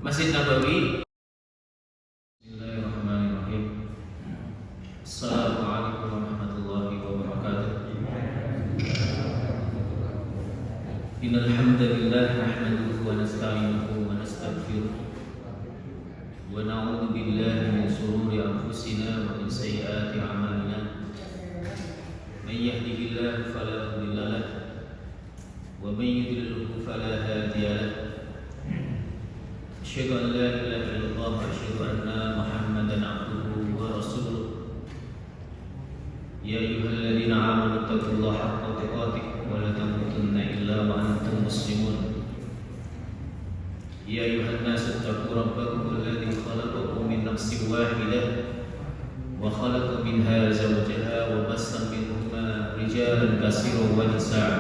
Masjid Nabawi. Bismillahirrahmanirrahim. Assalamualaikum warahmatullahi wabarakatuh. Innal hamdalillah nahmaduhu wa nasta'inuhu wa nastaghfiruh wa na'udzu billahi min shururi anfusina wa min sayyiati a'malina. Man yahdihillahu fala mudilla lahu wa man yudlilhu fala hadiya lahu. Asyhadu an la ilaha illallah wa asyhadu anna Muhammadan abduhu wa rasuluh. Ya ayyuhalladzina amanu taqullaha haqqa tuqatih wa la tamutunna illa wa antum muslimun. Ya ayyuhan nasu taqu rabbakum alladzi khalaqakum min nafsin wahidah wa khalaqa minha zawjaha wa bassa minhuma rijalan katsiran wa nisaa.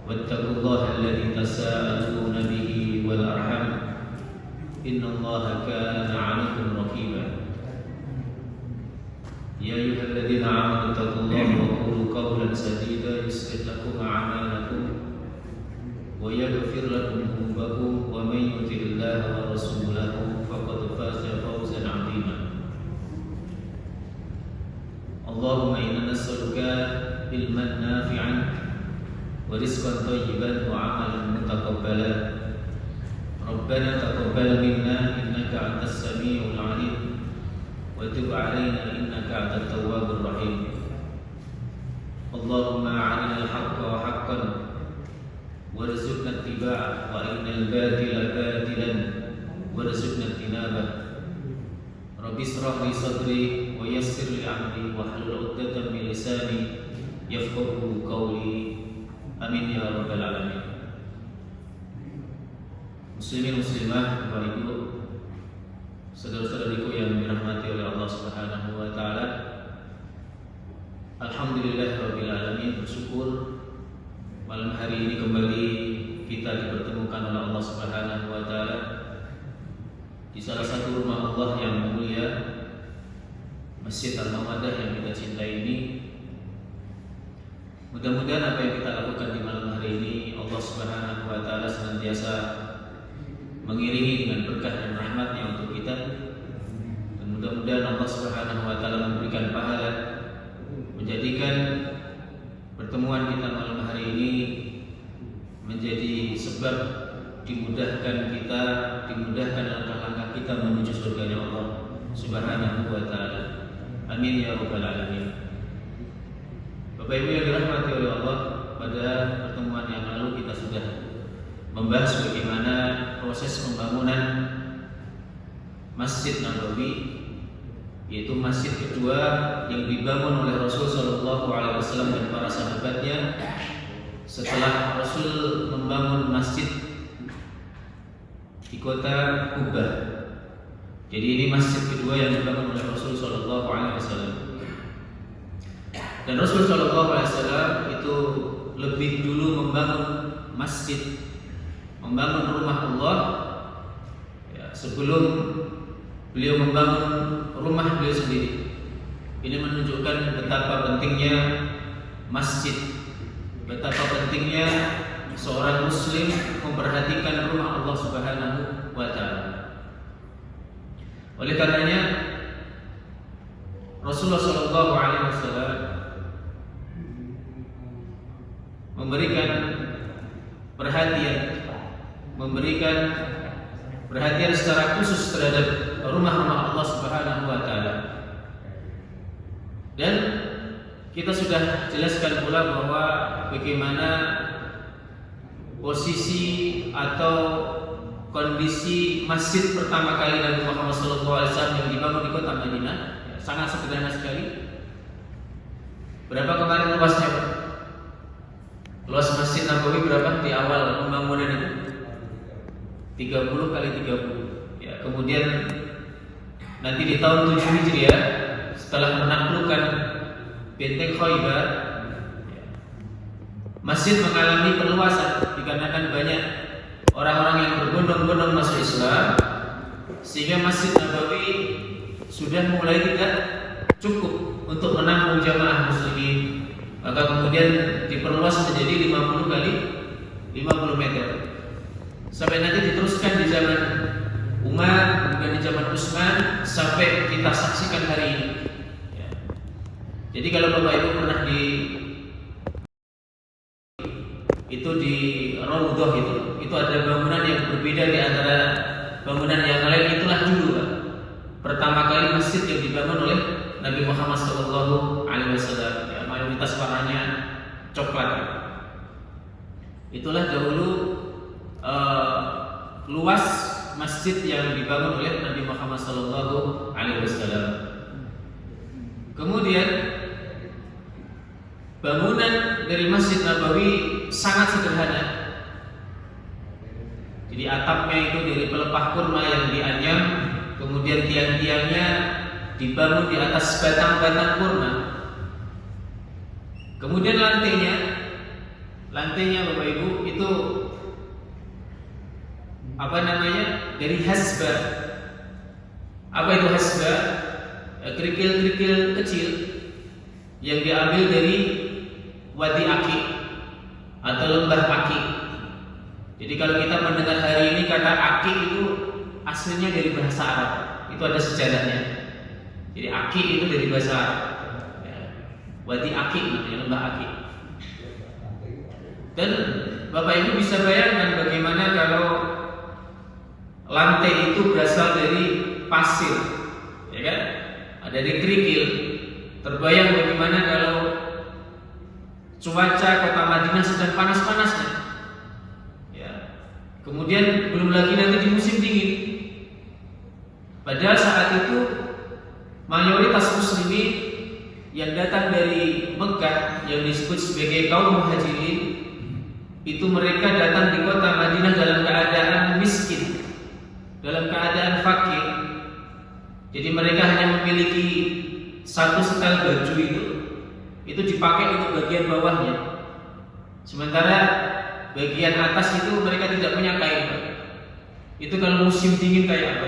Wattaqullaha alladzi tasaaluna bihi wal arham. Innallaha kana 'alaykum raqiba. Ya ayyuhalladzina amanu taqullaha wa qulu qawlan sadida yuslih lakum a'malakum wa yaghfir lakum dhunubakum wa may yuti'illaha wa rasulahu faqad faza fawzan 'azima. Allahumma inna nas'aluka ilman nafi'an wa rizqan thayyiban wa 'amalan mutaqabbalan. Rabbana taqabbal minna innaka antas samiul 'alim wa tub 'alaina innaka antat tawwabur rahim. Allahumma arinal haqqa haqqan warzuqna ittiba'ah wa arinal batila batilan warzuqna ijtinabah. Rabbi ishrah li sadri wa yassir li amri wa hlul 'uqdatam min lisani yafqahu qawli. Amin ya rabbal alamin. Muslimin muslimah, Bapak Ibu, saudara-saudariku yang dirahmati oleh Allah Subhanahu wa taala. Alhamdulillahirabbil alamin, bersyukur malam hari ini kembali kita dipertemukan oleh Allah Subhanahu wa taala di salah satu rumah Allah yang mulia, Masjid Al-Mawaddah yang kita cintai ini. Mudah-mudahan apa yang kita lakukan di malam hari ini Allah Subhanahu wa taala senantiasa mengiringi dengan berkah dan rahmatnya untuk kita, dan mudah-mudahan Allah Subhanahu wa taala memberikan pahala, menjadikan pertemuan kita malam hari ini menjadi sebab dimudahkan langkah-langkah kita menuju surganya Allah Subhanahu wa taala. Amin ya rabbal alamin. Bapak Ibu yang dirahmati oleh Allah, pada pertemuan yang lalu kita sudah membahas bagaimana proses pembangunan Masjid Nabawi, yaitu masjid kedua yang dibangun oleh Rasul Shallallahu Alaihi Wasallam dan para sahabatnya setelah Rasul membangun masjid di kota Kubah. Jadi ini masjid kedua yang dibangun oleh Rasul Shallallahu Alaihi Wasallam. Dan Rasul Shallallahu Alaihi Wasallam itu lebih dulu membangun masjid, membangun rumah Allah ya, sebelum beliau membangun rumah beliau sendiri. Ini menunjukkan betapa pentingnya masjid, betapa pentingnya seorang muslim memperhatikan rumah Allah Subhanahu wa taala. Oleh karenanya Rasulullah sallallahu alaihi wasallam memberikan perhatian secara khusus terhadap rumah-rumah Allah Subhanahu wa taala. Dan kita sudah jelaskan pula bahwa bagaimana posisi atau kondisi masjid pertama kali Nabi Muhammad SAW yang dibangun di kota Madinah, sangat sederhana sekali. Berapa kemarin luasnya, Pak? Luas Masjid Nabawi berapa di awal pembangunan itu? 30 kali 30. Ya, kemudian nanti di tahun 7 Hijriah setelah menaklukkan benteng Khaybar, ya, masjid mengalami perluasan dikarenakan banyak orang-orang yang berbondong-bondong masuk Islam, sehingga Masjid Nabawi sudah mulai tidak cukup untuk menampung jamaah muslimin. Maka kemudian diperluas menjadi 50 kali 50 meter. Sampai nanti diteruskan di zaman Utsman sampai kita saksikan hari ini. Ya. Jadi kalau Bapak Ibu pernah itu di Raudhah itu ada bangunan yang berbeda di antara bangunan yang lain. Itulah dulu Pak, pertama kali masjid yang dibangun oleh Nabi Muhammad SAW. Ya, mayoritas warnanya coklat. Itulah dahulu luas masjid yang dibangun oleh Nabi Muhammad SAW. Kemudian bangunan dari Masjid Nabawi sangat sederhana. Jadi atapnya itu dari pelepah kurma yang dianyam, kemudian tiang-tiangnya dibangun di atas batang-batang kurma. Kemudian lantainya Bapak Ibu itu dari hasba. Apa itu hasba? Kerikil-kerikil kecil yang diambil dari wadi aki atau lembah aki. Jadi kalau kita mendengar hari ini kata aki itu aslinya dari bahasa Arab. Itu ada sejarahnya. Jadi aki itu dari bahasa Arab. Wadi aki namanya, lembah aki. Dan Bapak Ibu bisa bayangkan bagaimana kalau lantai itu berasal dari pasir, ya kan? Ada dari kerikil. Terbayang bagaimana kalau cuaca kota Madinah sedang panas-panasnya. Ya. Kemudian belum lagi nanti di musim dingin. Padahal saat itu mayoritas muslimin yang datang dari Mekah yang disebut sebagai kaum muhajirin, itu mereka datang di kota Madinah dalam keadaan miskin, dalam keadaan fakir. Jadi mereka hanya memiliki satu setel baju itu dipakai untuk bagian bawahnya. Sementara bagian atas itu mereka tidak punya kain. Itu kalau musim dingin kayak apa?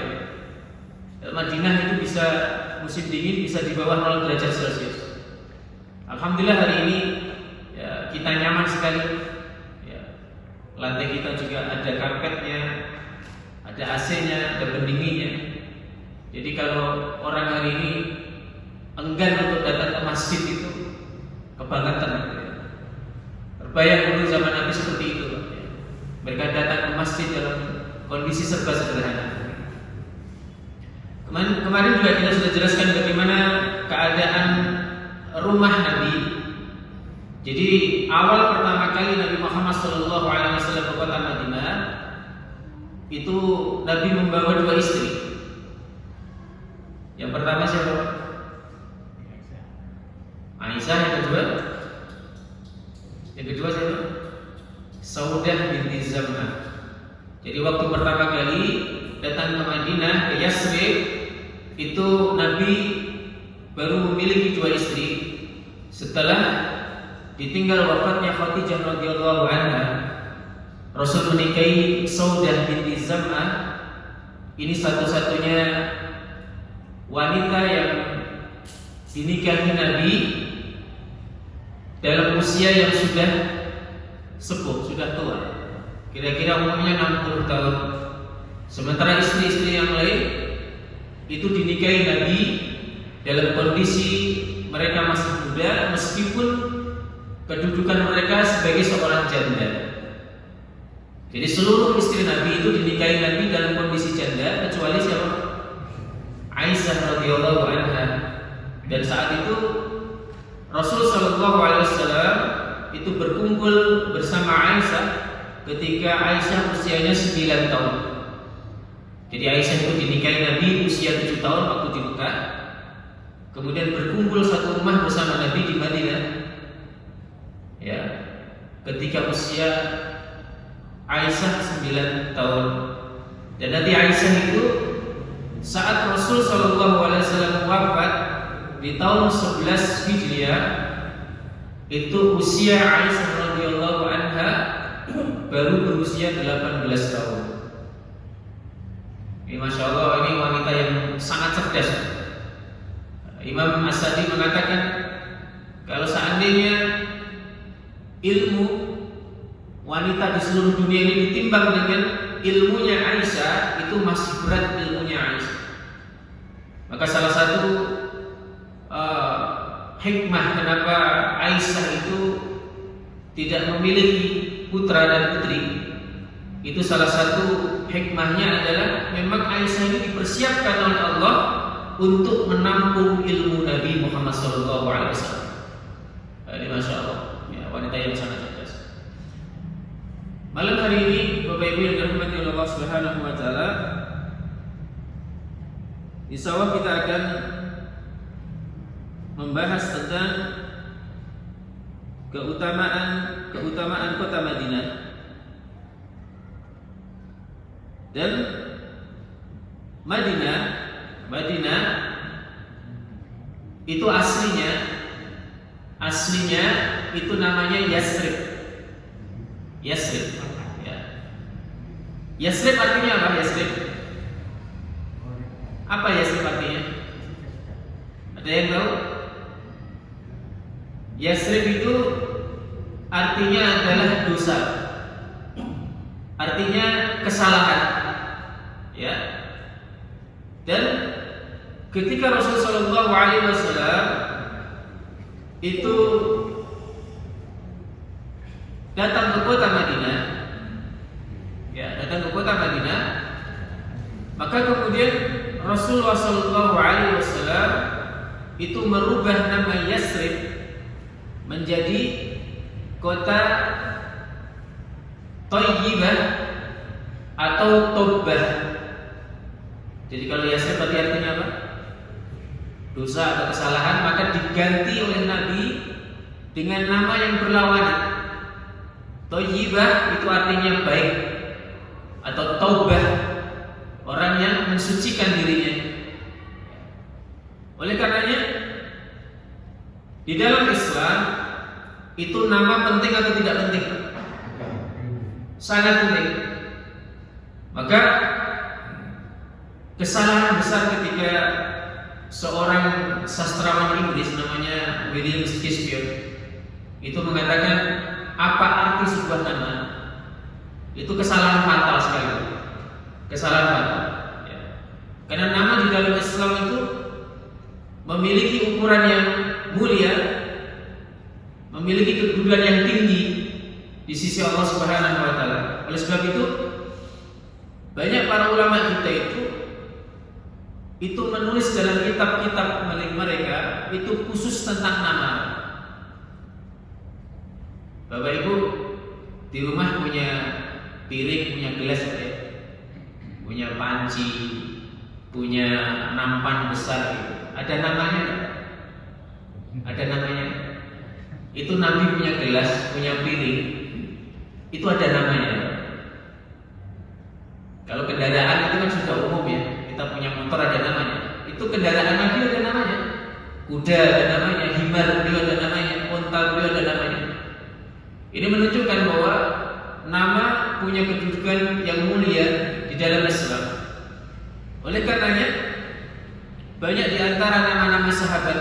Madinah itu bisa musim dingin bisa di bawah 0 derajat Celcius. Alhamdulillah hari ini ya, kita nyaman sekali. Ya, lantai kita juga ada karpetnya, ada AC-nya, ada pendinginnya. Jadi kalau orang hari ini enggan untuk datang ke masjid itu kebangetan. Terbayang dulu zaman Nabi seperti itu. Mereka datang ke masjid dalam kondisi serba sederhana. Kemarin juga kita sudah jelaskan bagaimana keadaan rumah Nabi. Jadi awal pertama kali Nabi Muhammad SAW ke kota Madinah itu Nabi membawa 2 istri. Yang pertama siapa? Aisyah. Yang kedua siapa? Saudah binti Zam'ah. Jadi waktu pertama kali datang ke Madinah, ke Yasrib, itu Nabi baru memiliki 2 istri. Setelah ditinggal wafatnya Khadijah radhiyallahu anha, Rasul menikahi Saudah binti Zam'ah. Ini satu-satunya wanita yang dinikahi Nabi dalam usia yang sudah sepuh, sudah tua. Kira-kira umurnya 60 tahun. Sementara istri-istri yang lain itu dinikahi Nabi dalam kondisi mereka masih muda, meskipun kedudukan mereka sebagai seorang janda. Jadi seluruh istri Nabi itu dinikahi Nabi dalam kondisi janda, kecuali siapa? Aisyah radhiyallahu anha. Dan saat itu Rasul sallallahu alaihi wasallam itu berkumpul bersama Aisyah ketika Aisyah usianya 9 tahun. Jadi Aisyah itu dinikahi Nabi usia 7 tahun waktu di Mekah. Kemudian berkumpul satu rumah bersama Nabi di Madinah. Ya, ketika usia Aisyah 9 tahun. Dan nanti Aisyah itu saat Rasul sallallahu alaihi wasallam wafat di tahun 11 Hijriah, itu usia Aisyah radhiyallahu anha baru berusia 18 tahun. Ini Masya Allah, ini wanita yang sangat cerdas. Imam As-Sadi mengatakan kalau seandainya ilmu wanita di seluruh dunia ini ditimbang dengan ilmunya Aisyah, itu masih berat ilmunya Aisyah. Maka salah satu hikmah kenapa Aisyah itu tidak memiliki putra dan putri, itu salah satu hikmahnya adalah memang Aisyah ini dipersiapkan oleh Allah untuk menampung ilmu Nabi Muhammad SAW. Ini Masya Allah, ya, wanita yang sangat cerdas. Malam hari ini Bapak Ibu yang dirahmati oleh Allah Subhanahu wa taala, insyaallah kita akan membahas tentang keutamaan kota Madinah. Dan Madinah itu aslinya itu namanya Yasrib. Ya. Yasrib artinya apa? Apa Yasrib artinya? Ada yang tahu? Yasrib itu artinya adalah dosa, artinya kesalahan, ya. Dan ketika Rasulullah SAW itu datang ke kota Madinah, maka kemudian Rasulullah SAW itu merubah nama Yasrib menjadi kota Thayyibah atau Tobbah. Jadi kalau Yasrib berarti artinya apa? Dosa atau kesalahan, maka diganti oleh Nabi dengan nama yang berlawanan. Thayyibah itu artinya baik, atau Taubah, orang yang mensucikan dirinya. Oleh karenanya di dalam Islam itu nama penting atau tidak penting? Sangat penting. Maka kesalahan besar ketika seorang sastrawan Inggris namanya William Shakespeare itu mengatakan apa arti sebuah nama, itu kesalahan fatal sekali. Kesalahan fatal, ya. Karena nama di dalam Islam itu memiliki ukuran yang mulia, memiliki kedudukan yang tinggi di sisi Allah Subhanahu wa taala. Oleh sebab itu banyak para ulama kita itu menulis dalam kitab-kitab mereka itu khusus tentang nama. Bapak Ibu di rumah punya piring, punya gelas, punya panci, punya nampan besar, ada namanya enggak? Ada namanya. Itu Nabi punya gelas, punya piring, itu ada namanya. Kalau kendaraan itu kan sudah umum ya, kita punya motor ada namanya. Itu kendaraan Nabi ada namanya. Kuda ada namanya, himar beliau ada namanya, unta beliau ada namanya. Ini menunjukkan bahwa nama punya kedudukan yang mulia di dalam Islam. Oleh karenanya banyak di antara nama-nama sahabat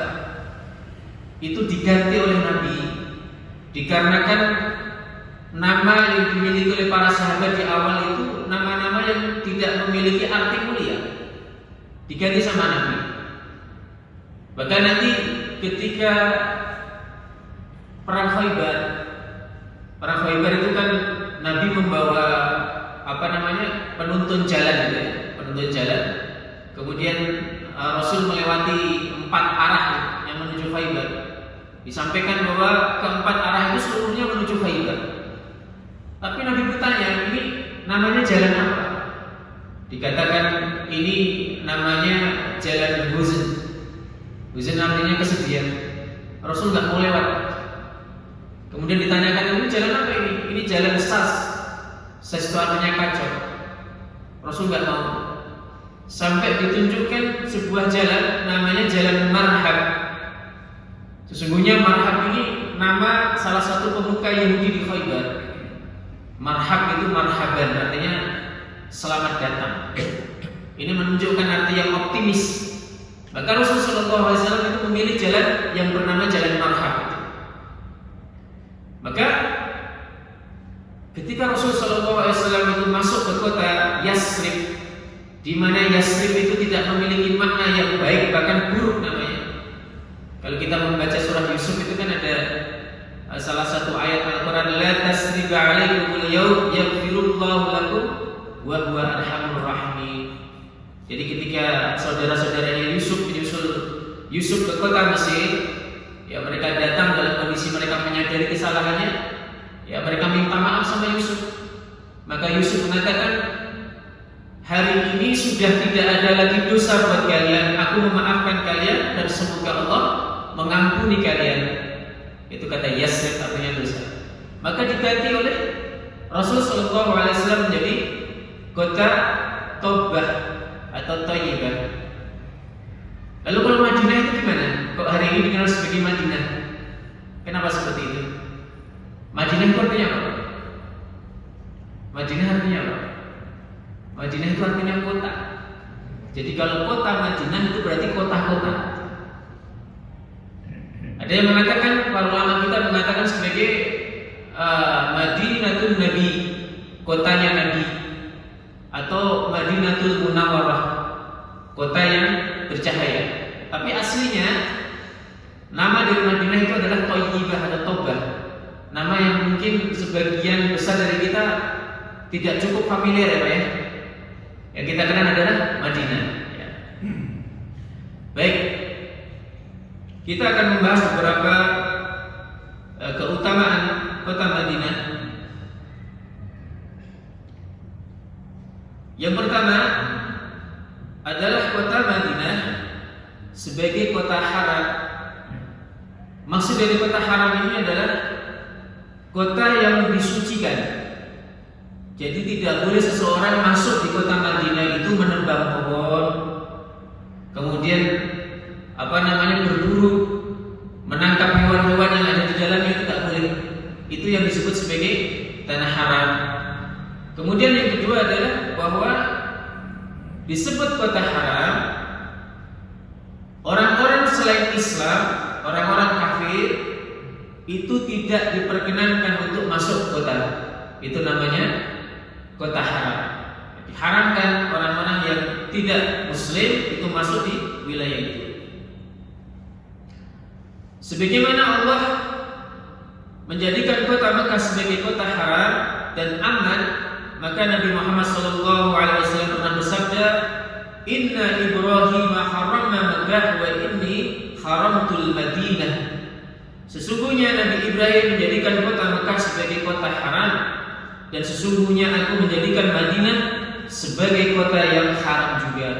itu diganti oleh Nabi dikarenakan nama yang dimiliki oleh para sahabat di awal itu nama-nama yang tidak memiliki arti mulia, diganti sama Nabi. Bahkan nanti ketika perang Khaybar itu kan Nabi membawa penuntun jalan gitu ya, penuntun jalan. Kemudian Rasul melewati 4 arah yang menuju Khaybar. Disampaikan bahwa keempat arah itu seluruhnya menuju Khaybar. Tapi Nabi bertanya, ini namanya jalan apa? Dikatakan ini namanya jalan Huzn. Huzn artinya kesedihan. Rasul nggak mau lewat. Kemudian ditanyakan, ini jalan apa ini? Ini jalan Sas. Sas itu artinya kacau. Rasul nggak mau. Sampai ditunjukkan sebuah jalan namanya Jalan Marhab. Sesungguhnya Marhab ini nama salah satu pemuka Yahudi di Khaybar. Marhab itu marhaban, artinya selamat datang. Ini menunjukkan arti yang optimis. Maka Rasulullah SAW itu memilih jalan yang bernama Jalan Marhab. Maka ketika Rasulullah SAW itu masuk ke kota Yasrib, di mana Yasrib itu tidak memiliki makna yang baik, bahkan buruk namanya. Kalau kita membaca surah Yusuf itu kan ada salah satu ayat Al-Quran, la tasriba alaikumul yawm yaghfirullahu lakum wa huwa arhamur rahimin. Jadi ketika saudara-saudaranya Yusuf menyusul Yusuf ke kota Mesir, ya mereka datang dalam kondisi mereka menyadari kesalahannya, ya mereka minta maaf sama Yusuf. Maka Yusuf mengatakan, hari ini sudah tidak ada lagi dosa buat kalian, aku memaafkan kalian dan semoga Allah mengampuni kalian. Itu kata Yasrib, artinya dosa. Maka diganti oleh Rasul Shallallahu Alaihi Wasallam menjadi kota Taubah atau Thayyibah. Lalu kalau Madinah itu gimana? Kok hari ini dikenal sebagai Madinah? Kenapa seperti itu? Madinah itu artinya apa? Madinah artinya apa? Madinah itu artinya kota. Jadi kalau kota Madinah itu berarti kota-kota. Ada yang mengatakan, para ulama kita mengatakan sebagai Madinatul Nabi, kotanya Nabi, atau Madinatul Munawwarah, kota yang bercahaya. Tapi aslinya nama dari Madinah itu adalah Thayyibah atau Taubah. Nama yang mungkin sebagian besar dari kita tidak cukup familiar ya Pak ya. Yang kita kenal adalah Madinah ya. Baik, kita akan membahas beberapa keutamaan kota Madinah. Yang pertama adalah kota Madinah sebagai kota haram. Maksud dari kota haram ini adalah kota yang disucikan. Jadi tidak boleh seseorang masuk di kota Madinah itu menebang pohon, kemudian berburu, menangkap hewan-hewan yang ada di dalamnya, itu tak boleh. Itu yang disebut sebagai tanah haram. Kemudian yang kedua adalah bahwa disebut kota haram orang-orang selain Islam, orang-orang kafir itu tidak diperkenankan untuk masuk kota. Itu namanya kota haram. Diharamkan orang-orang yang tidak Muslim itu masuk di wilayah itu. Sebagaimana Allah menjadikan kota Mekah sebagai kota haram dan aman, maka Nabi Muhammad SAW pernah bersabda, Inna Ibrahim harrama Makkah wa inni haramtul Madinah. Sesungguhnya Nabi Ibrahim menjadikan kota Mekah sebagai kota haram, dan sesungguhnya aku menjadikan Madinah sebagai kota yang haram juga.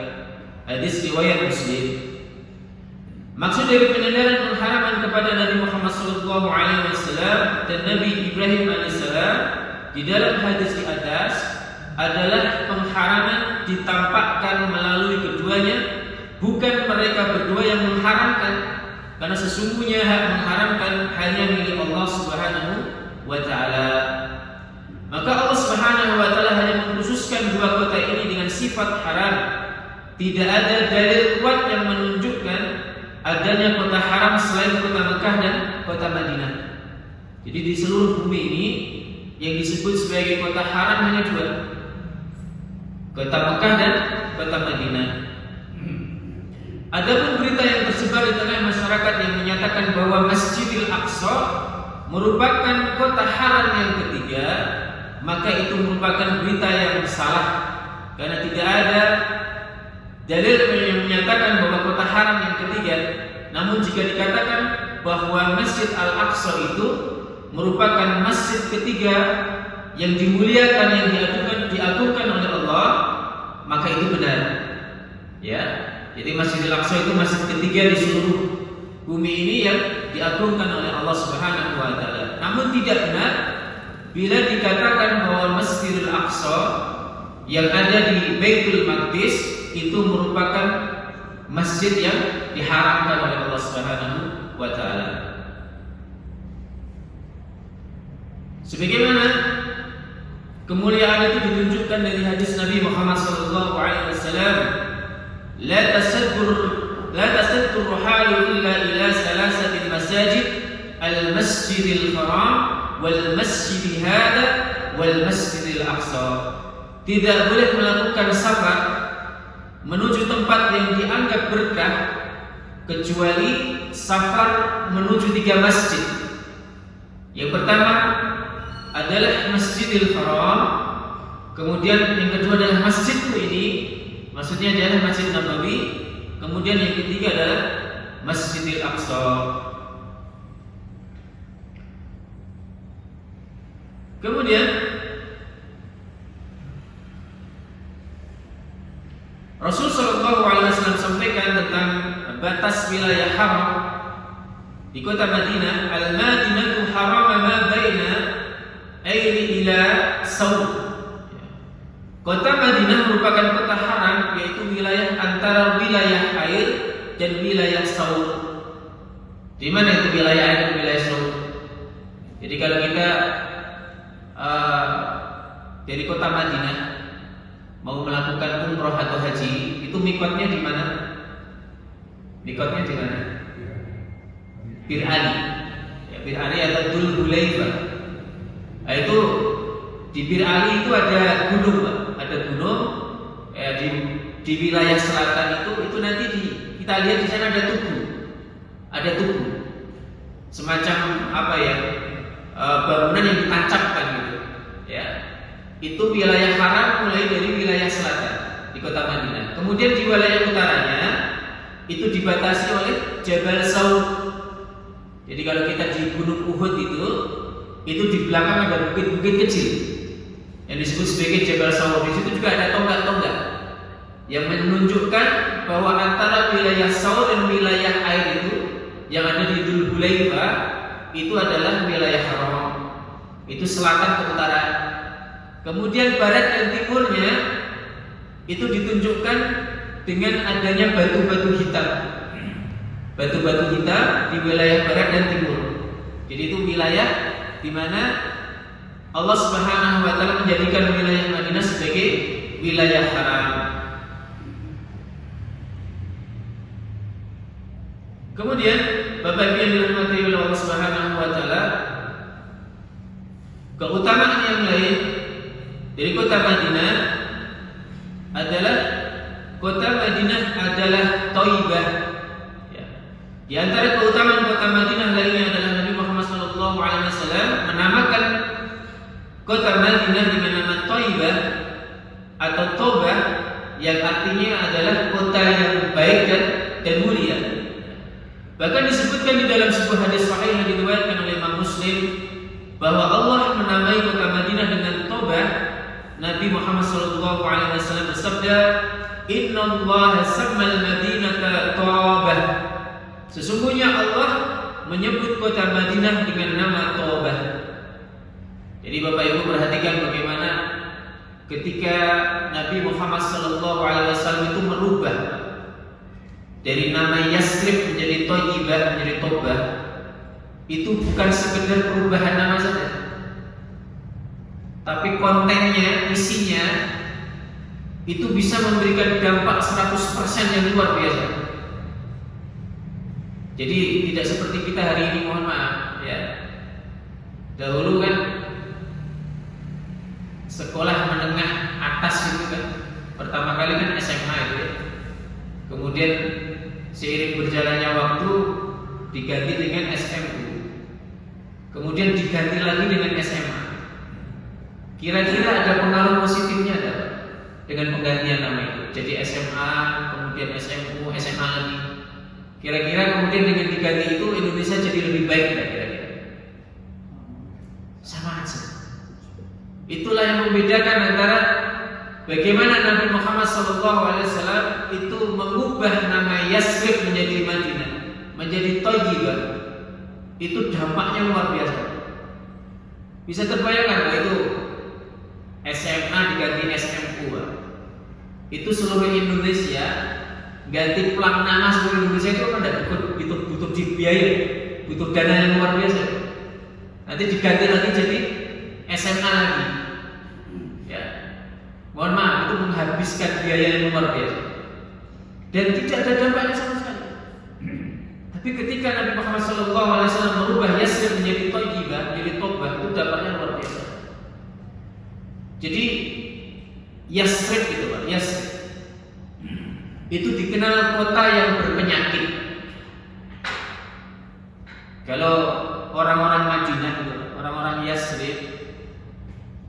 Hadis riwayat Muslim. Maksud dari penyandaran pengharaman kepada Nabi Muhammad SAW dan Nabi Ibrahim AS di dalam hadis di atas adalah pengharaman ditampakkan melalui keduanya, bukan mereka berdua yang mengharamkan, karena sesungguhnya hak mengharamkan hanya milik Allah Subhanahu wa Ta'ala. Maka Allah Subhanahu wa Ta'ala hanya mengkhususkan dua kota ini dengan sifat haram. Tidak ada dalil kuat yang menunjukkan adanya kota haram selain kota Mekah dan kota Madinah. Jadi di seluruh bumi ini yang disebut sebagai kota haram hanya dua, kota Mekah dan kota Madinah. Adapun berita yang tersebar di tengah masyarakat yang menyatakan bahwa Masjidil Aqsa merupakan kota haram yang ketiga, maka itu merupakan berita yang salah, karena tidak ada dalil yang menyatakan bahwa kota haram yang ketiga. Namun jika dikatakan bahwa Masjid Al-Aqsa itu merupakan masjid ketiga yang dimuliakan, yang diagungkan oleh Allah, maka itu benar. Ya, jadi Masjid Al-Aqsa itu masjid ketiga di seluruh bumi ini yang diagungkan oleh Allah Subhanahu wa Ta'ala. Namun tidak benar bila dikatakan bahwa Masjidil Aqsa yang ada di Baitul Maqdis itu merupakan masjid yang diharamkan oleh Allah Subhanahu wa Ta'ala. Sebagaimana kemuliaan itu ditunjukkan dari hadis Nabi Muhammad SAW, la tasaddur ruhalu illa ila salasatil masajid, al-masjidil haram, wal masjid hada, wal masjidil aqsa. Tidak boleh melakukan safar tempat yang dianggap berkah kecuali safar menuju 3 masjid. Yang pertama adalah Masjidil Haram, kemudian yang kedua adalah masjid ini, maksudnya adalah Masjid Nabawi, kemudian yang ketiga adalah Masjidil Aqsa. Kemudian Rasul Shallallahu Alaihi Wasallam sampaikan tentang batas wilayah haram di kota Madinah. Al-Madinatu haram ma baina airi ila saud. Kota Madinah merupakan kota haram, yaitu wilayah antara wilayah air dan wilayah saud. Di mana itu wilayah air dan wilayah saud? Jadi kalau kita dari kota Madinah mau melakukan umroh atau haji, itu mikotnya di mana? Mikotnya di mana? Bir Ali. Ya, Bir Ali atau Dzul Hulaifah. Nah, itu di Bir Ali itu ada gunung, Pak. Ada gunung. Ya, di wilayah selatan itu nanti kita lihat di sana ada tugu. Ada tugu. Semacam apa ya? Bangunan yang ditancapkan gitu. Ya. Itu wilayah haram mulai dari wilayah selatan di kota Madinah. Kemudian di wilayah utaranya itu dibatasi oleh Jabal Saud. Jadi kalau kita di Gunung Uhud itu di belakang ada bukit-bukit kecil yang disebut sebagai Jabal Saud. Di situ juga ada tonggak-tonggak yang menunjukkan bahwa antara wilayah Saud dan wilayah air itu yang ada di Dzul Hulaifah itu adalah wilayah haram. Itu selatan ke utara. Kemudian barat dan timurnya itu ditunjukkan dengan adanya batu-batu hitam. Batu-batu hitam di wilayah barat dan timur. Jadi itu wilayah di mana Allah Subhanahu wa taala menjadikan wilayah Madinah sebagai wilayah haram. Kemudian Bapak Ibu yang dirahmati oleh Allah Subhanahu wa taala, keutamaan yang lain dari kota Madinah adalah Thaibah. Ya. Di antara keutamaan kota Madinah lainnya adalah Nabi Muhammad SAW menamakan kota Madinah dengan nama Thaibah atau Thaibah, yang artinya adalah kota yang baik dan mulia. Bahkan disebutkan di dalam sebuah hadis sahih yang diriwayatkan oleh Imam Muslim bahwa Allah menamai kota Madinah dengan Thaibah. Nabi Muhammad SAW bersabda, Inna Allah sammal Madinata Thaibah. Sesungguhnya Allah menyebut kota Madinah dengan nama Thaibah. Jadi Bapak Ibu perhatikan bagaimana ketika Nabi Muhammad SAW itu merubah dari nama Yasrib menjadi Thaibah menjadi Thaibah, itu bukan sekedar perubahan nama saja, tapi kontennya, isinya itu bisa memberikan dampak 100% yang luar biasa. Jadi tidak seperti kita hari ini, mohon maaf ya. Dahulu kan sekolah menengah atas itu kan pertama kali kan SMA itu ya. Kemudian seiring berjalannya waktu diganti dengan SMU. Kemudian diganti lagi dengan SMA. Kira-kira ada pengaruh positifnya ada dengan penggantian nama itu. Jadi SMA, kemudian SMU, SMA lagi. Kira-kira kemudian dengan diganti itu Indonesia jadi lebih baik tidak kira-kira? Sama aja. Itulah yang membedakan antara bagaimana Nabi Muhammad SAW itu mengubah nama Yasrib menjadi Madinah, menjadi Thaibah. Itu dampaknya luar biasa. Bisa terbayangkan bahwa itu SMA diganti SMU. Itu seluruh Indonesia ganti plat nama seluruh Indonesia itu kan butuh biaya, butuh dana yang luar biasa. Nanti diganti lagi jadi SMA lagi. Ya. Mohon maaf, itu menghabiskan biaya yang luar biasa. Dan tidak ada dampaknya sama sekali. Tapi ketika Nabi Muhammad SAW merubah Yasrib menjadi Thaibah, menjadi Thaibah, itu dampaknya luar biasa. Jadi Yasrib itu Pak, Yasrib itu dikenal kota yang berpenyakit. Kalau orang-orang Madinah, orang-orang Yasrib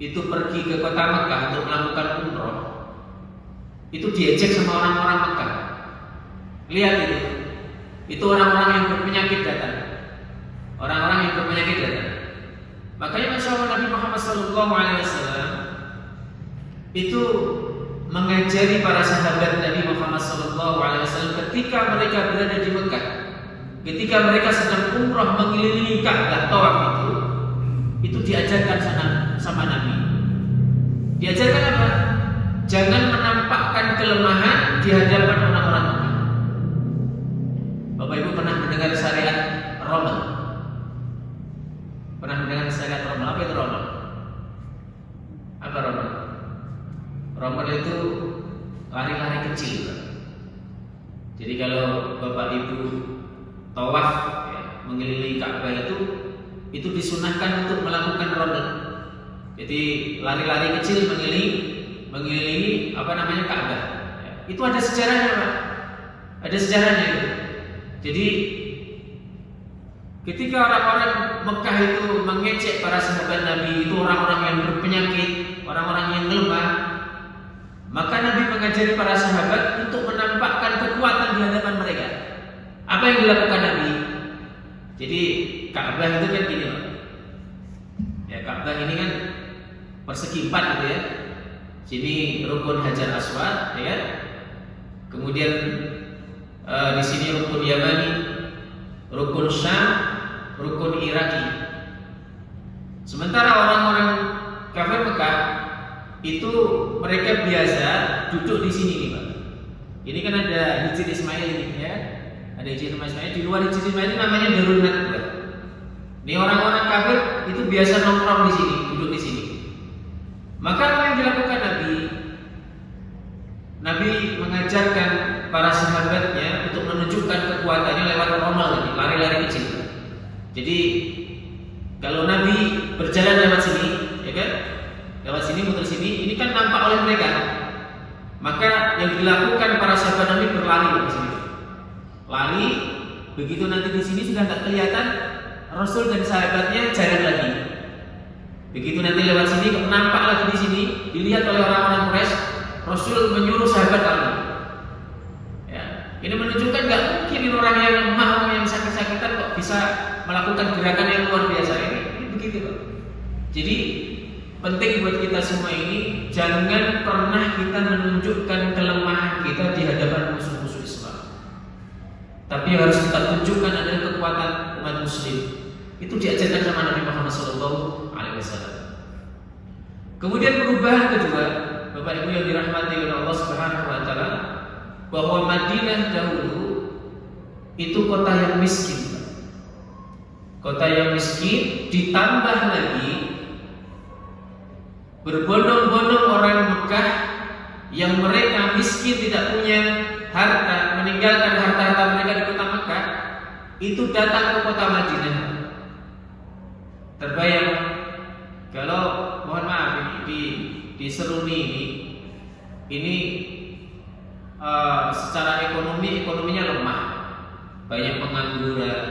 itu pergi ke kota Mekah untuk melakukan umroh, itu diejek sama orang-orang Mekah. Lihat itu orang-orang yang berpenyakit datang. Orang-orang yang berpenyakit datang. Makanya Masya Allah Nabi Muhammad SAW itu mengajari para sahabat Nabi Muhammad SAW ketika mereka berada di Mekah, ketika mereka sedang umrah mengelilingi Ka'bah tawaf itu diajarkan sama Nabi. Diajarkan apa? Jangan menampakkan kelemahan di hadapan orang-orang Mekah. Bapak Ibu pernah mendengar syariat Romal? Pernah mendengar syariat Romal? Apa itu Romal? Apa Romal? Romal itu lari-lari kecil. Jadi kalau Bapak Ibu tawaf mengelilingi Ka'bah itu disunahkan untuk melakukan romal. Jadi lari-lari kecil mengelilingi Ka'bah. Itu ada sejarahnya, Pak. Ada sejarahnya itu. Jadi ketika orang-orang Mekah itu mengejek para sahabat Nabi, itu orang-orang yang berpenyakit, orang-orang yang lemah, maka Nabi mengajari para sahabat untuk menampakkan kekuatan di hadapan mereka. Apa yang dilakukan Nabi? Jadi Ka'bah itu kan gini, Pak. Ya, Ka'bah ini kan persegi 4 gitu ya. Sini rukun Hajar Aswad, ya kan? Kemudian di sini rukun Yamani, rukun Syam, rukun Iraki. Sementara orang-orang kafir Mekah itu mereka biasa duduk di sini nih, Pak. Ini kan ada Hijr Ismail ini, ya. Ada Hijr Ismail. Di luar Hijr Ismail ini namanya Darun Nadwah. Ini orang-orang kafir itu biasa nongkrong di sini, duduk di sini. Maka apa yang dilakukan Nabi? Nabi mengajarkan para sahabatnya untuk menunjukkan kekuatannya lewat romal ini, lari-lari kecil. Jadi kalau Nabi berjalan lewat sini, ya kan? Lewat sini, muter sini, ini kan nampak oleh mereka. Maka yang dilakukan para sahabat Nabi berlari di sini. Lari, begitu nanti di sini sudah nggak kelihatan, Rasul dan sahabatnya jalan lagi. Begitu nanti lewat sini, nampak lagi di sini, dilihat oleh orang-orang Quraisy, Rasul menyuruh sahabat lari. Ya, ini menunjukkan nggak mungkin orang yang lemah, orang yang sakit-sakitan kok bisa melakukan gerakan yang luar biasa ini begitu, Pak. Jadi penting buat kita semua ini, jangan pernah kita menunjukkan kelemahan kita di hadapan musuh-musuh Islam. Tapi yang harus kita tunjukkan adalah kekuatan umat Muslim. Itu diajarkan sama Nabi Muhammad SAW. Kemudian perubahan kedua, Bapak Ibu yang dirahmati oleh Allah Subhanahu Wa Taala, bahwa Madinah dahulu itu kota yang miskin. Kota yang miskin, ditambah lagi berbondong-bondong orang Mekah yang mereka miskin, tidak punya harta, meninggalkan harta-harta mereka di kota Mekah, itu datang ke kota Madinah. Terbayang kalau, mohon maaf, di Seruni ini secara ekonominya lemah, banyak pengangguran,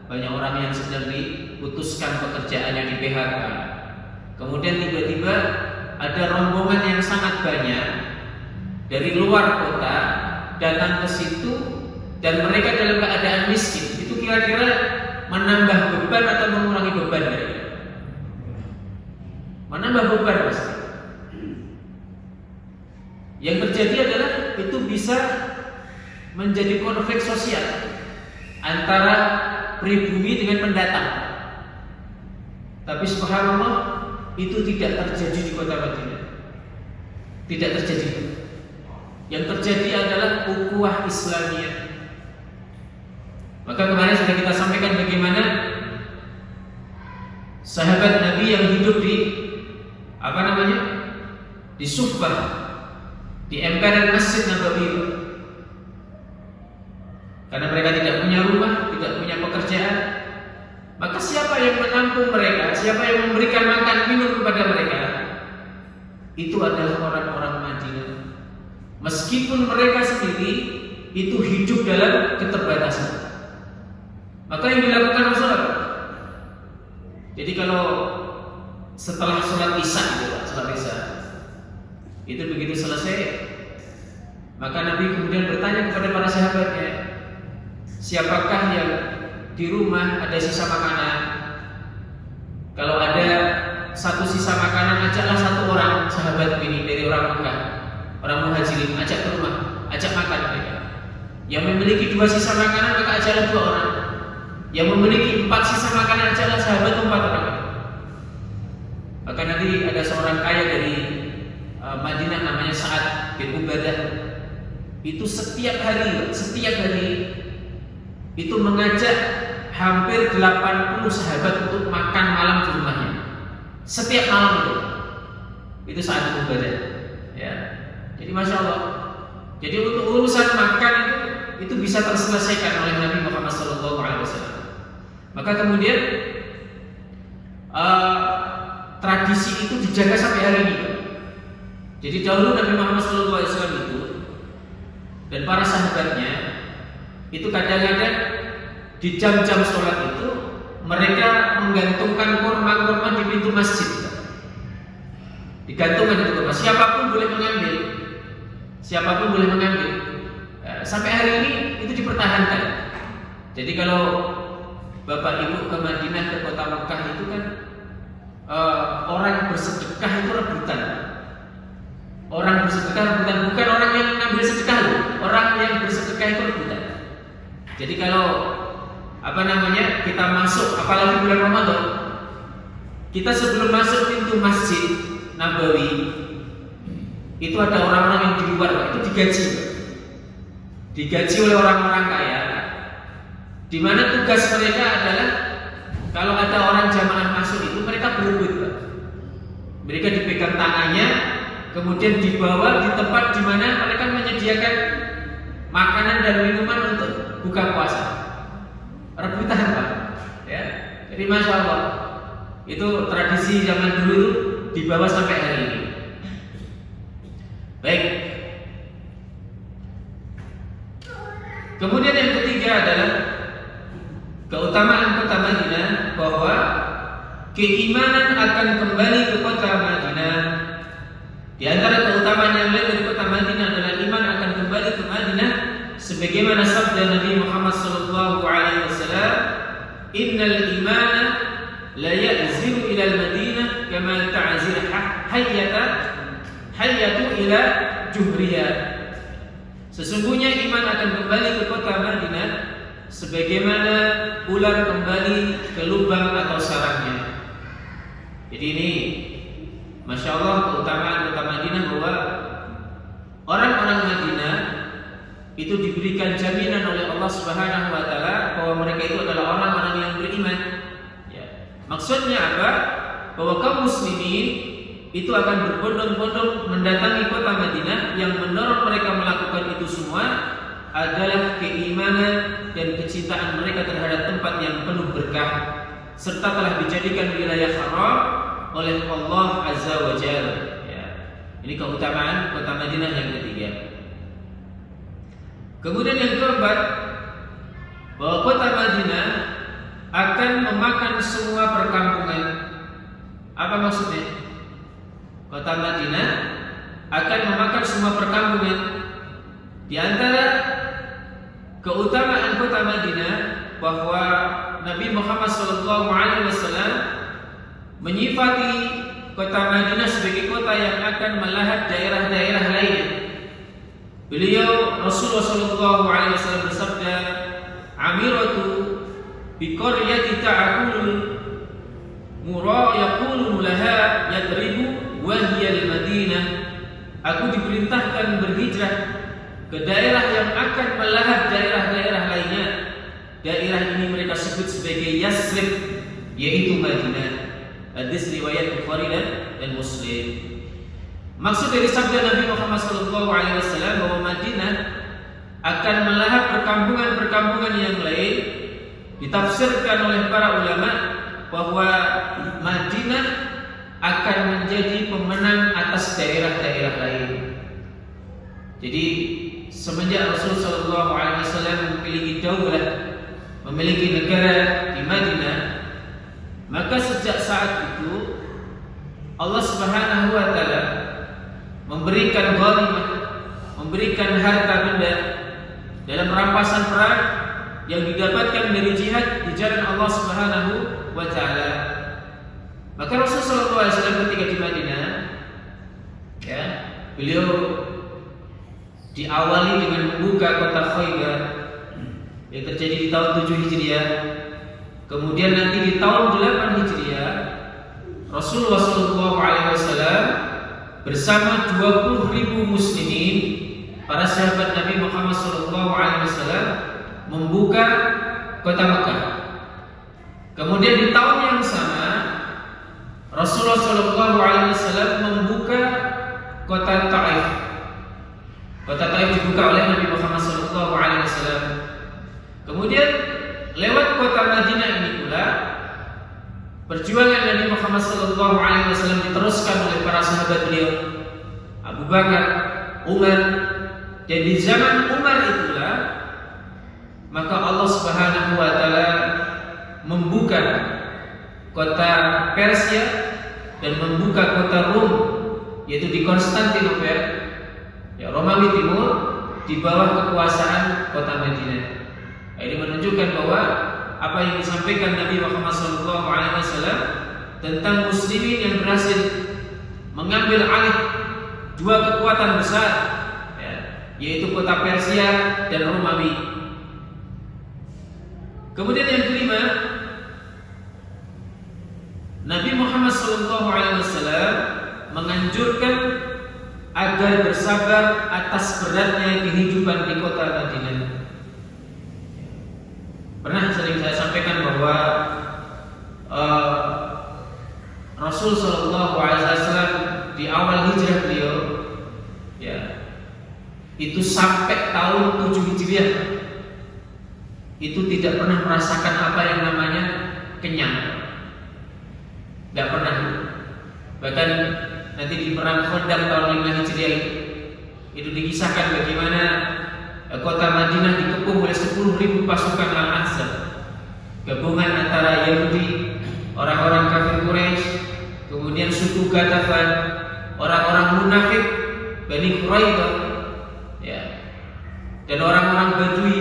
banyak orang yang sedang diputuskan pekerjaannya, di PHK. Kemudian tiba-tiba ada rombongan yang sangat banyak dari luar kota datang ke situ, dan mereka dalam keadaan miskin. Itu kira-kira menambah beban atau mengurangi beban mereka? Menambah beban pasti. Yang terjadi adalah itu bisa menjadi konflik sosial antara pribumi dengan pendatang. Tapi subhanallah, itu tidak terjadi di kota Madinah. Tidak terjadi. Yang terjadi adalah ukhuwah Islamiyah. Maka kemarin sudah kita sampaikan bagaimana sahabat Nabi yang hidup di di Suffah, di emperan Masjid Nabawi. Karena mereka tidak punya rumah, tidak punya pekerjaan, maka siapa yang menampung mereka, siapa yang memberikan makan minum kepada mereka? Itu adalah orang-orang Madinah. meskipun mereka sendiri itu hidup dalam keterbatasan. Maka yang dilakukan Rasulullah, jadi kalau setelah sholat isya, itu begitu selesai, maka Nabi kemudian bertanya kepada para sahabatnya, siapakah yang di rumah ada sisa makanan? Kalau ada satu sisa makanan, ajaklah satu orang sahabat ini dari orang Mekah, orang Muhajirin, ajak ke rumah, ajak makan mereka. Yang memiliki 2 sisa makanan, maka ajaklah 2 orang. Yang memiliki 4 sisa makanan, ajaklah sahabat 4 orang. Maka nanti ada seorang kaya dari Madinah namanya Sa'ad bin Ubadah. Itu setiap hari itu mengajak hampir 80 sahabat untuk makan malam di rumahnya. Setiap malam itu Sa'ad bin Ubadah. Ya. Jadi masya Allah. Jadi untuk urusan makan itu bisa terselesaikan oleh Nabi Muhammad SAW. Maka kemudian tradisi itu dijaga sampai hari ini. Jadi dahulu Nabi Muhammad SAW itu dan para sahabatnya itu kadang-kadang di jam-jam sholat itu mereka menggantungkan kurma-kurma di pintu masjid. Digantungkan di pintu masjid. Siapapun boleh mengambil. Sampai hari ini itu dipertahankan. Jadi kalau Bapak Ibu ke Madinah, ke kota Mekah itu kan orang bersedekah itu rebutan. Orang bersedekah rebutan, bukan orang yang ngambil sedekah loh. Orang yang bersedekah itu rebutan. Jadi kalau kita masuk, apalagi bulan Ramadan, kita sebelum masuk pintu Masjid Nabawi itu ada orang-orang yang di luar, itu digaji oleh orang-orang kaya, di mana tugas mereka adalah kalau ada orang jamaah masuk itu mereka berebut, mereka dipegang tangannya, kemudian dibawa di tempat di mana mereka menyediakan makanan dan minuman untuk buka puasa. Rebutan, Pak. Ya. Jadi masya Allah, itu tradisi zaman dulu dibawa sampai hari ini. Baik. Kemudian yang ketiga adalah keutamaan kota Madinah, bahwa keimanan akan kembali ke kota Madinah. Di antara keutamaan yang lain dari kota Madinah adalah iman akan kembali ke Madinah, sebagaimana sabda Nabi Muhammad SAW, innal imana la ya'ziru ila al-Madinah kama ta'zir hayyatu ila juhriha. Sesungguhnya iman akan kembali ke kota Madinah sebagaimana ular kembali ke lubang atau sarangnya. Jadi ini masya Allah keutamaan kota Madinah, bahwa orang-orang Madinah itu diberikan jaminan oleh Allah Subhanahu wa taala bahwa mereka itu adalah orang-orang yang beriman. Ya. Maksudnya apa? Bahwa kaum muslimin itu akan berbondong-bondong mendatangi kota Madinah. Yang mendorong mereka melakukan itu semua adalah keimanan dan kecintaan mereka terhadap tempat yang penuh berkah, serta telah dijadikan wilayah haram oleh Allah Azza wa Jalla. Ya. Ini keutamaan kota Madinah yang ketiga. Kemudian yang keempat, bahwa kota Madinah akan memakan semua perkampungan. Apa maksudnya? Kota Madinah akan memakan semua perkampungan. Di antara keutamaan kota Madinah, bahwa Nabi Muhammad SAW menyifati kota Madinah sebagai kota yang akan melahat daerah-daerah lainnya. Beliau Rasulullah SAW bersabda, "Amiratu bi qaryati ta'kul yaqulu laha yadribu wa hiya al-Madinah." Aku diperintahkan berhijrah ke daerah yang akan melahat daerah-daerah lainnya. Daerah ini mereka sebut sebagai Yasrib, yaitu Madinah. Hadis riwayat Bukhari dan Muslim. Maksud dari sabda Nabi Muhammad SAW bahwa Madinah akan melahap perkampungan-perkampungan yang lain, ditafsirkan oleh para ulama bahwa Madinah akan menjadi pemenang atas daerah-daerah lain. Jadi semenjak Rasul sallallahu alaihi wasallam memiliki daulah, memiliki negara di Madinah, maka sejak saat itu Allah Subhanahu wa taala memberikan ghanimah, memberikan harta benda dalam rampasan perang yang didapatkan dari jihad di jalan Allah Subhanahu wa taala. Maka Rasul sallallahu alaihi wasallam ketika di Madinah, ya, beliau diawali dengan membuka kota Khaybar yang terjadi di tahun 7 Hijriah. Kemudian nanti di tahun 8 Hijriah Rasulullah sallallahu alaihi wasallam bersama 20.000 muslimin, para sahabat Nabi Muhammad sallallahu alaihi wasallam, membuka kota Mekah. Kemudian di tahun yang sama Rasulullah sallallahu alaihi wasallam membuka kota Taif. Kota Taif dibuka oleh Nabi Muhammad sallallahu alaihi wasallam. Kemudian lewat kota Madinah ini pula perjuangan Nabi Muhammad sallallahu alaihi wasallam diteruskan oleh para sahabat beliau, Abu Bakar, Umar, dan di zaman Umar itulah maka Allah Subhanahu wa taala membuka kota Persia dan membuka kota Rom, yaitu di Konstantinopel, ya, Romawi Timur, di bawah kekuasaan kota Madinah. Ini menunjukkan bahwa apa yang disampaikan Nabi Muhammad SAW tentang muslimin yang berhasil mengambil alih dua kekuatan besar, ya, yaitu kota Persia dan Romawi. Kemudian yang kelima, Nabi Muhammad SAW menganjurkan agar bersabar atas beratnya kehidupan di kota Madinah. Pernah sering saya sampaikan bahwa Rasul sallallahu alaihi wasallam di awal hijrah beliau, ya, itu sampai tahun 7 Hijriah itu tidak pernah merasakan apa yang namanya kenyang. Tidak pernah. Bahkan nanti di perang Khandaq tahun 5 Hijriah itu dikisahkan bagaimana kota Madinah dikepung oleh 10.000 pasukan Al-Ahzab, gabungan antara Yahudi, orang-orang kafir Quraisy, kemudian suku Ghatafan, orang-orang munafik Bani Quraidah, ya, dan orang-orang Badui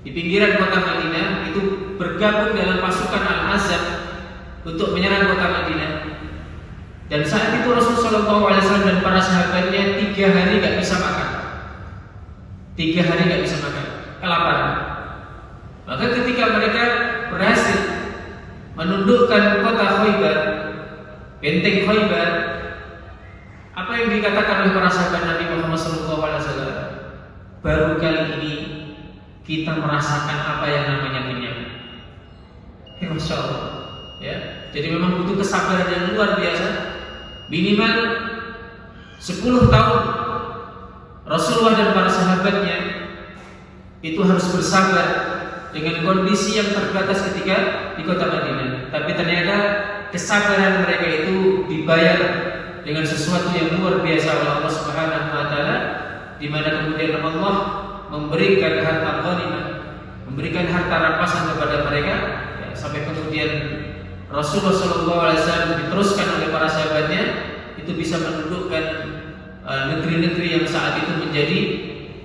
di pinggiran kota Madinah itu bergabung dalam pasukan Al-Ahzab untuk menyerang kota Madinah. Dan saat itu Rasulullah SAW dan para sahabatnya 3 hari gak bisa makan. 3 hari gak bisa makan, kelaparan. Maka ketika mereka berhasil menundukkan kota Khaybar, benteng Khaybar, apa yang dikatakan oleh para sahabat Nabi Muhammad SAW? Baru kali ini kita merasakan apa yang namanya kenyang. Masya Allah, ya. Jadi memang butuh kesabaran yang luar biasa. Minimal 10 tahun Rasulullah dan para sahabatnya itu harus bersabar dengan kondisi yang terbatas ketika di kota Madinah. Tapi ternyata kesabaran mereka itu dibayar dengan sesuatu yang luar biasa oleh Allah Subhanahu wa taala, di mana kemudian Allah memberikan harta ghanimah, memberikan harta rampasan kepada mereka, ya, sampai kemudian Rasulullah SAW diteruskan oleh para sahabatnya itu bisa mendudukkan negeri-negeri yang saat itu menjadi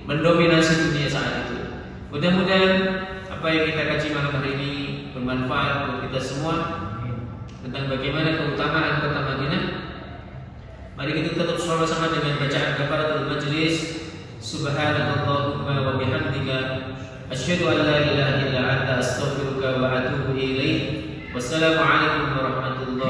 mendominasi dunia saat itu. Mudah-mudahan apa yang kita kaji malam hari ini bermanfaat buat kita semua tentang bagaimana keutamaan kota Madinah. Mari kita tutup sama-sama dengan bacaan kafaratul majlis. Subhanallahumma wa bihamdika asyhadu an la ilaha illa anta astaghfiruka wa atubu ilaik. Wassalamualaikum warahmatullahi